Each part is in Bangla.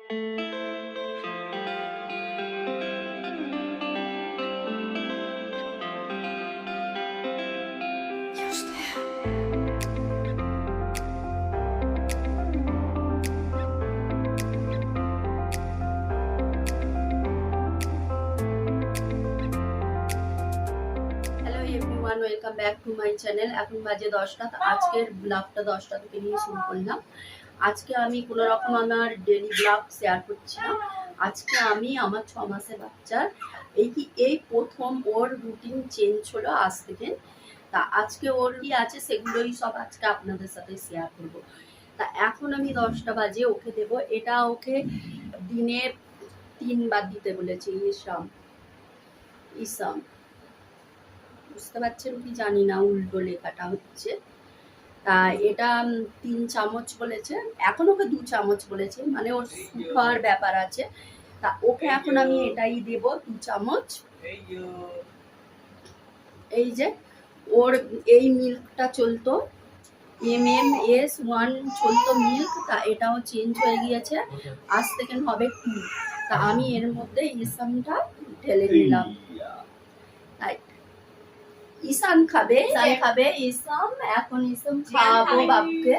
Welcome back to my channel. এখন বাজে 10টা। আজকের ব্লগটা 10টা থেকে নিয়ে শুরু করলাম। আজকে আমি কোনো রকম আমার ডেলি ব্লগ শেয়ার করছি না। আজকে আমি আমার 6 মাসের বাচ্চার এই প্রথম ওর রুটিন চেঞ্জ হলো আজ থেকে। তা আজকে ওর কি আছে সেগুলোই সব আজকে আপনাদের সাথে শেয়ার করব। তা এখন আমি 10টা বাজে ওকে দেব। এটা ওকে দিনে 3 বার দিতে বলেছে। ইসাম বুঝতে পারছেন কি জানি না, উল্টো লেখাটা হচ্ছে। তা এটা 3 চামচ বলেছে, এখন ওকে 2 চামচ বলেছে, মানে ওর খাওয়ার ব্যাপার আছে। তা ওকে এখন আমি এটাই দেব 2 চামচ। এই যে ওর এই মিল্কটা চলতো MMS1 চলতো মিল্ক, তা এটাও চেঞ্জ হয়ে গিয়েছে, আজ থেকে হবে 2। তা আমি এর মধ্যে ইসামটা ঢেলে নিলাম। ইসাম খাবে ইসাম, এখন ইসাম খাওয়াবো বাবুকে।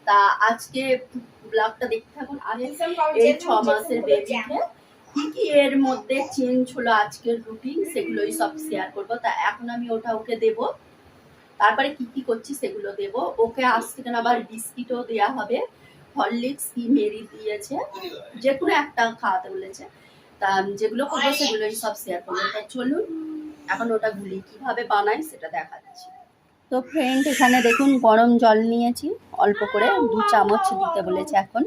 তা আজকে ব্লগটা দেখতে থাকুন। এই 6 মাসের বেবিকে কি কি এর মধ্যে চেঞ্জ হলো আজকের রুটিন সেগুলোই সব শেয়ার করবো। তা এখন আমি ওকে দেব, তারপরে কি কি করছি সেগুলো দেব ওকে। আজ থেকে আবার বিস্কিটও দেওয়া হবে, হরলিক্স কি মেরি দিয়েছে, যে কোনো একটা খাওয়াতে বলেছে। তা যেগুলো করবো সেগুলোই সব শেয়ার করবো। তা চলুন এখন ওটা গুলি কিভাবে বানাই সেটা দেখাচ্ছি। তো ফ্রেন্ড, এখানে দেখুন গরম জল নিয়েছি, অল্প করে 2 চামচ দিতে বলেছে। এখন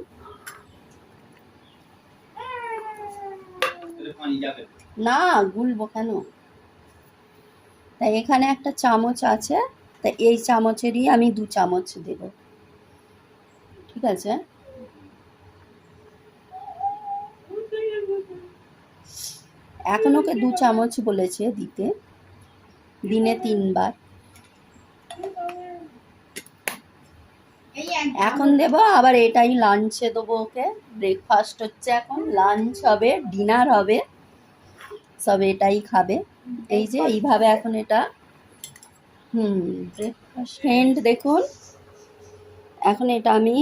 না গুলবো কেন, তাই এখানে একটা চামচ আছে, তাই এই চামচেরই আমি 2 চামচ দেব, ঠিক আছে? এখন ওকে 2 চামচ বলেছে দিতে, দিনে 3 বার। এখন দেব আবার এটাই লাঞ্চে দেবো ওকে। ব্রেকফাস্ট হচ্ছে, এখন লাঞ্চ হবে, ডিনার হবে, সব এটাই খাবে। এই যে এইভাবে এখন এটা ব্রেকফাস্ট। ফ্রেন্ড দেখুন, এখন এটা আমি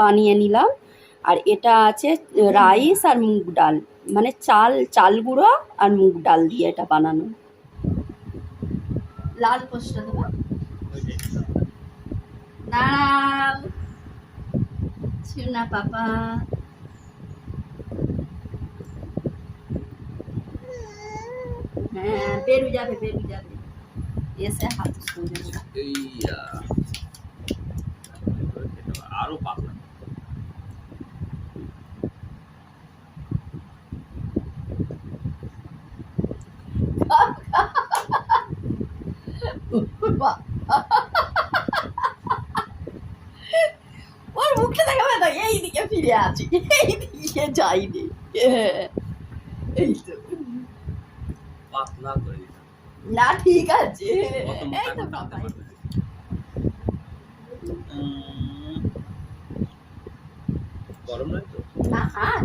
বানিয়ে নিলাম। আর এটা আছে রাইস আর মুগ ডাল, মানে চাল গুঁড়ো আর মুগ ডাল দিয়ে এটা বানানো। লাল পোস্টটা দেবো, দাঁড়াও না পাপা। হ্যাঁ বেরু যাবে এসে হাত আরো পাতলা। ওর মুখে দেখাবে না, এইদিকে ফিরে আছি, এইদিকে যাইনি। এই তো পাতলা করে না, ঠিক আছে। এই তো গরম নয় তো না, খান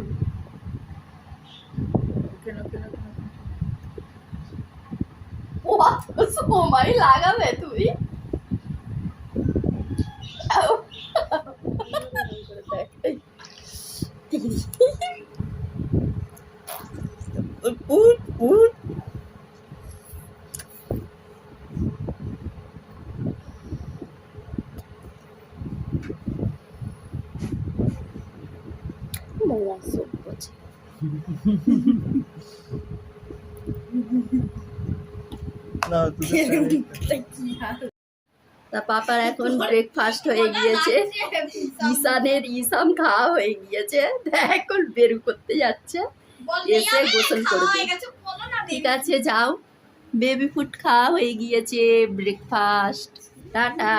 সময় লাগাবে তুই। তা পাপার এখন ব্রেকফাস্ট হয়ে গিয়েছে, ইসাম খাওয়া হয়ে গিয়েছে, এখন বেরু করতে যাচ্ছে, এসে গোসল করবে। ঠিক আছে যাও, বেবি ফুড খাওয়া হয়ে গিয়েছে, ব্রেকফাস্ট। টাটা,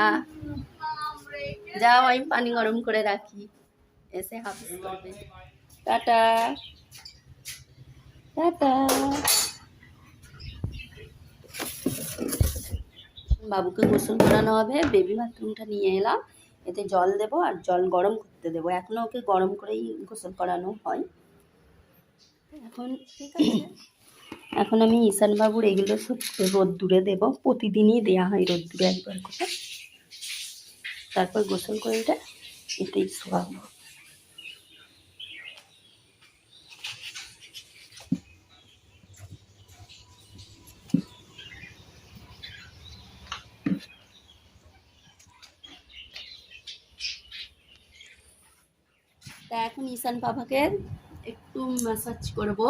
যাও, আমি পানি গরম করে রাখি, এসে হাফিস করবে। Tata tata. বাবুকে গোসল করানো হবে, বেবি বাথরুমটা নিয়ে এলাম, এতে জল দেবো আর জল গরম করতে দেবো। এখনও ওকে গরম করেই গোসল করানো হয়। এখন ঠিক আছে, এখন আমি ঈশানবাবুর এগুলো সব রোদ্দুরে দেবো। প্রতিদিনই দেওয়া হয় রোদ্দুরে একবার করে, তারপর গোসল করে এটা এতেই শোয়াবো। তা এখন ঈশান বাবাকে একটু ম্যাসাজ করব,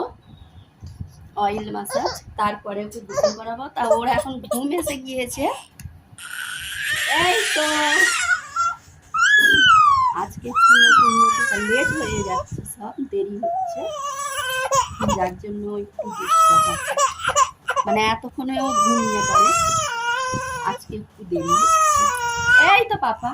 অয়েল ম্যাসাজ, তারপরে ওকে গোসল করাবো। তা ওর এখন ঘুম এসে গিয়েছে। এই তো আজকে একটু নতুন লেট হয়ে যাচ্ছে, সব দেরি হচ্ছে, যার জন্য একটু ডিস্টার্ব আছে। মানে এতক্ষণে ও ঘুমিয়ে পড়ে, আজকে একটু দেরি হচ্ছে। এই তো পাপা,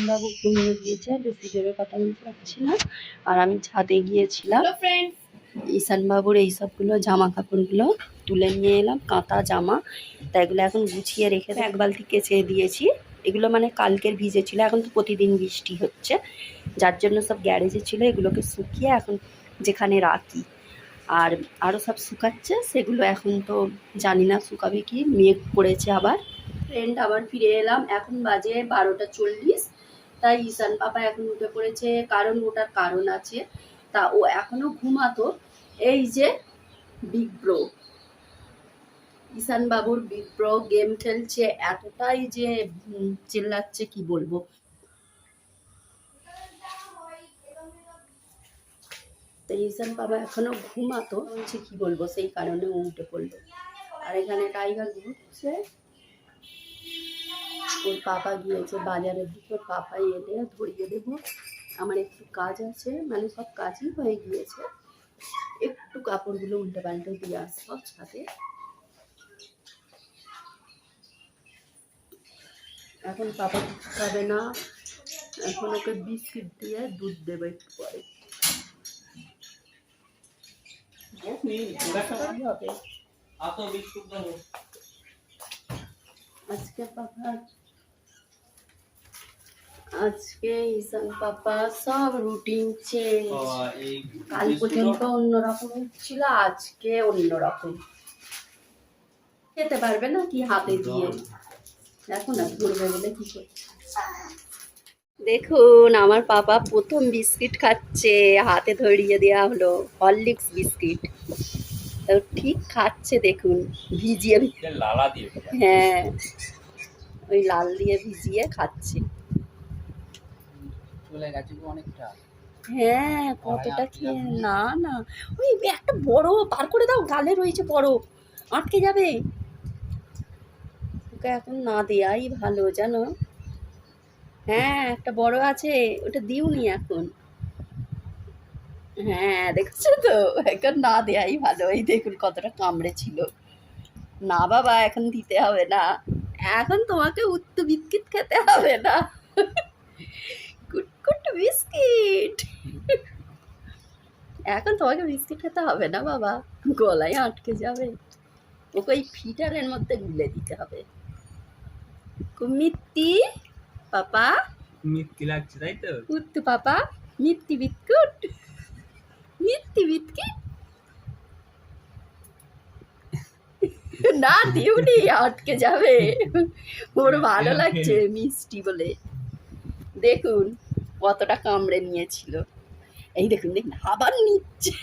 বাবু ঘুমিয়ে গিয়েছে, বেশি জোরে কথা বলতে পারছি না। আর আমি ছাদে গিয়েছিলাম, ঈশান বাবুর এই সবগুলো জামা কাপড়গুলো তুলে নিয়ে এলাম, কাঁথা জামা। তা এগুলো এখন গুছিয়ে রেখে এক বালতি কেচে দিয়েছি। এগুলো মানে কালকের ভিজে ছিল, এখন তো প্রতিদিন বৃষ্টি হচ্ছে, যার জন্য সব গ্যারেজে ছিল। এগুলোকে শুকিয়ে এখন যেখানে রাখি, আর আরও সব শুকাচ্ছে, সেগুলো এখন তো জানি না শুকাবে কি, মেঘ পড়েছে আবার। ফ্রেন্ড আবার ফিরে এলাম, এখন বাজে 12:40। তাই ঈশান পাপা এখন উঠে পড়েছে, কারণ ওটার কারণ আছে। তা ও এখনো ঘুমাতো। এই যে বিগ ব্রো, ঈশান বাবুর বিগ ব্রো গেম খেলছে, এতটাই যে চিল্লাচ্ছে কি বলবো। তো ঈশান বাবা এখনো ঘুমাতো, হচ্ছে কি বলবো, সেই কারণে ও উঠে পড়লো। আর এখানে টাইগার ঘুরছে, ওর পাপা গিয়েছে বাজারের দিকে, ওর পাপাই এলে ধরিয়ে দেবো। আমার একটু কাজ আছে, মানে সব কাজই হয়ে গিয়েছে, একটু কাপড়গুলো উল্টে পাল্টে দিয়ে আসবো ছাদে। এখন পাপা কিছু খাবে না, এখন ওকে বিস্কিট দিয়ে দুধ দেবে একটু পরে। হবে আজকে পাপা, আজকে ঈশান পাপা সব রুটিন চেঞ্জ। কাল পর্যন্ত অন্যরকম ছিল, আজকে অন্যরকম। খেতে পারবে না কি হাতে দিয়ে, দেখো না ঘুরবে বলে কি করছে। দেখুন আমার পাপা প্রথম বিস্কিট খাচ্ছে, হাতে ধরিয়ে দেওয়া হলো হরলিক্স বিস্কিট। তো ঠিক খাচ্ছে, দেখুন ভিজিয়ে, লালা দিয়ে, হ্যাঁ ওই লাল দিয়ে ভিজিয়ে খাচ্ছে। চলে গেছে অনেকটা। হ্যাঁ কতটা খেয়ে, না না ওই একটা বড় বার করে দাও, গালে রয়েছে বড়, আটকে যাবে। ওকে এখন না দেয়াই ভালো জানো। হ্যাঁ একটা বড় আছে, ওটা দিওনি এখন। হ্যাঁ দেখছো তো, এখন না দেয়াই ভালো। এই দেখুন কতটা কামড়ে ছিল। না বাবা এখন দিতে হবে না, এখন তোমাকে উত্তু বিস্কিট খেতে হবে না, কুটকুট বিস্কিট। এখন তোমাকে বিস্কিট খেতে হবে না বাবা, গলায় আটকে যাবে। ওকে ওই ফিটারের মধ্যে গুলে দিতে হবে। মিত্তি পাপা, মিথ্যি লাগছে তাই তো, উত্তু পাপা, মিত্তি বিস্কুট, মিত্তি বিস্কিট। না দিউনি, আটকে যাবে। ওর ভালো লাগছে মিষ্টি বলে। দেখুন কতটা কামড়ে নিয়েছিল, এই দেখুন দেখুন আবার নিচ্ছে,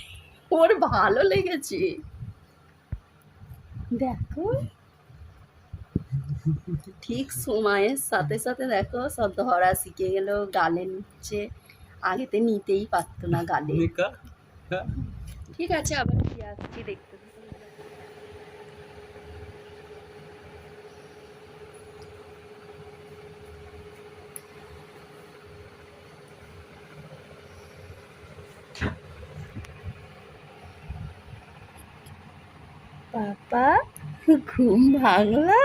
ওর ভালো লেগেছে। দেখো ঠিক সময়ের সাথে সাথে দেখো সব ধরা শিখে গেল, গালে নিচ্ছে, আগেতে নিতেই পারতো না গালে। ঠিক আছে আবার কি আসছি দেখতে। পাপা ঘুম ভাঙলো?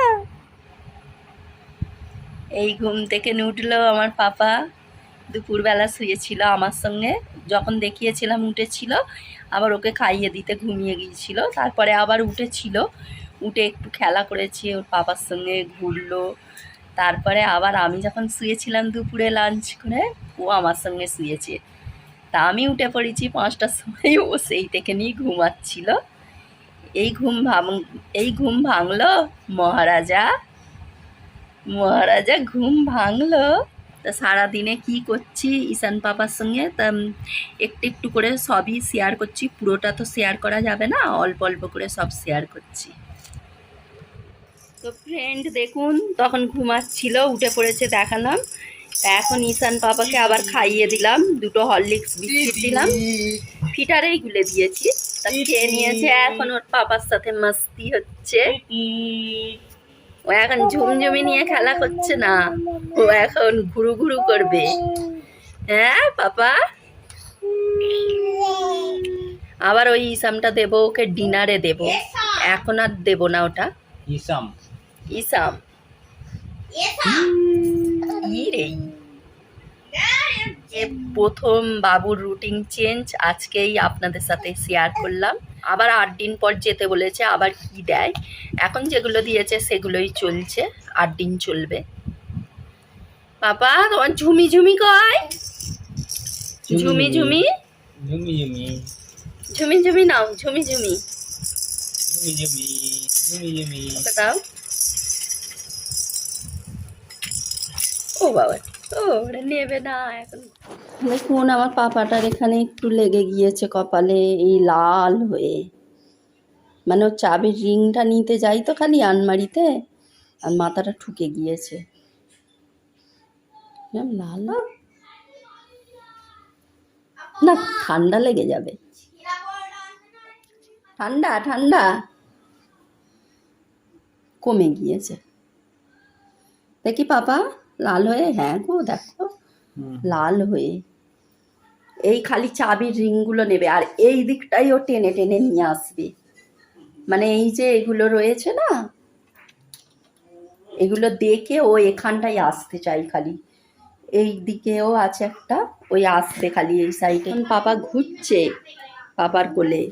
এই ঘুম থেকে উঠলো আমার পাপা। দুপুরবেলা শুয়েছিল আমার সঙ্গে, যখন দেখিয়েছিলাম উঠেছিল, আবার ওকে খাইয়ে দিতে ঘুমিয়ে গিয়েছিল, তারপরে আবার উঠেছিল, উঠে একটু খেলা করেছে ওর পাপার সঙ্গে, ঘুরলো। তারপরে আবার আমি যখন শুয়েছিলাম দুপুরে লাঞ্চ করে, ও আমার সঙ্গে শুয়েছে। তা আমি উঠে পড়েছি 5টার সময়, ও সেই থেকে নিয়ে ঘুমাচ্ছিল। এই ঘুম ভাঙলো মহারাজা। মহারাজা ঘুম ভাঙলো। তা সারাদিনে কি করছি ঈশান পাপার সঙ্গে, তা একটু একটু করে সবই শেয়ার করছি। পুরোটা তো শেয়ার করা যাবে না, অল্প অল্প করে সব শেয়ার করছি। তো ফ্রেন্ড দেখুন, তখন ঘুমাচ্ছিল, উঠে পড়েছে দেখালাম। এখন ঈশান পাপাকে আবার খাইয়ে দিলাম, 2টো হরলিক্স বিস্কিট দিলাম, ফিটারেই গুলে দিয়েছি। তা খেয়ে নিয়েছে, এখন ওর পাপার সাথে মাস্তি হচ্ছে। ও এখন ঝুমঝুমি নিয়ে খেলা করছে না, ও এখন ঘুরু ঘুরু করবে। হ্যাঁ পাপা, আবার ওই ইসামটা দেবো ওকে, ডিনারে দেব, এখন আর দেবো না ওটা। ইসাম ইসাম রে, প্রথম বাবুর রুটিন চেঞ্জ আজকেই আপনাদের সাথে শেয়ার করলাম। আবার 8 দিন পর যেতে বলেছে, আবার কি দেয়। এখন যেগুলো দিয়েছে সেগুলোই চলছে, 8 দিন চলবে। পাপা তোমার ঝুমি ঝুমি কয়, ঝুমি ঝুমি ঝুমি ঝুমি ঝুমি ঝুমি নাও, ঝুমি ঝুমি ঝুমি ঝুমি ঝুমি ঝুমি ওকে দাও। ও বাবা, ও ওটা নেবে না এখন। দেখুন আমার পাপাটার এখানে একটু লেগে গিয়েছে কপালে, এই লাল হয়ে, মানে ওর চাবির রিংটা নিতে যাই তো খালি আলমারিতে, আর মাথাটা ঠুকে গিয়েছে। লাল না, ঠান্ডা লেগে যাবে, ঠান্ডা ঠান্ডা কমে গিয়েছে। দেখি পাপা লাল হয়ে, হ্যাঁ গো দেখো লাল হয়ে, এই খালি চাবির রিংগুলো নেবে, আর এই দিকটাই ও টেনে টেনে নিয়ে আসবে। মানে এই যে এগুলো রয়েছে না, এগুলো দেখে ও এখানটাই আসতে চাই খালি। এই দিকেও আছে একটা, ওই আসবে খালি এই সাইডে। পাপা ঘুরছে পাপার কোলে,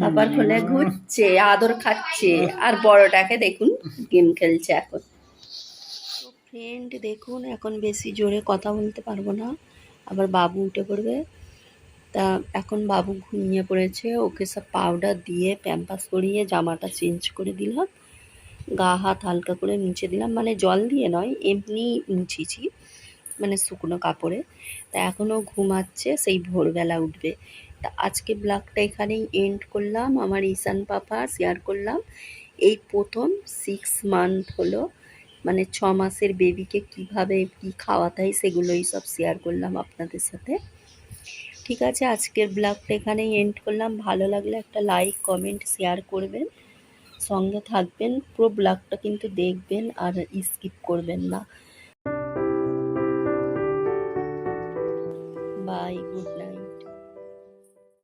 পাপার কোলে ঘুরছে, আদর খাচ্ছে, আর বড়টাকে দেখুন গেম খেলছে এখন। তো ফ্রেন্ড দেখুন, এখন বেশি জোরে কথা বলতে পারবো না, আবার বাবু উঠে পড়বে। তা এখন বাবু ঘুমিয়ে পড়েছে, ওকে সব পাউডার দিয়ে প্যাম্পাস করিয়ে জামাটা চেঞ্জ করে দিলাম, গা হাত হালকা করে মুছে দিলাম, মানে জল দিয়ে নয়, এমনি মুছিছি, মানে শুকনো কাপড়ে। তা এখনও ঘুমাচ্ছে, সেই ভোরবেলা উঠবে। তা আজকে ব্লগটা এখানেই এন্ড করলাম। আমার ঈশান পাপা শেয়ার করলাম, এই প্রথম 6 মান্থ হলো, মানে 6 মাসের বেবিকে কিভাবে কি খাওয়াতে হয় সেগুলোই সব শেয়ার করলাম আপনাদের সাথে। ঠিক আছে, আজকের ব্লগটা এখানেই এন্ড করলাম। ভালো লাগলে একটা লাইক কমেন্ট শেয়ার করবেন, সঙ্গে থাকবেন, পুরো ব্লগটা কিন্তু দেখবেন আর স্কিপ করবেন না। Bye, good night.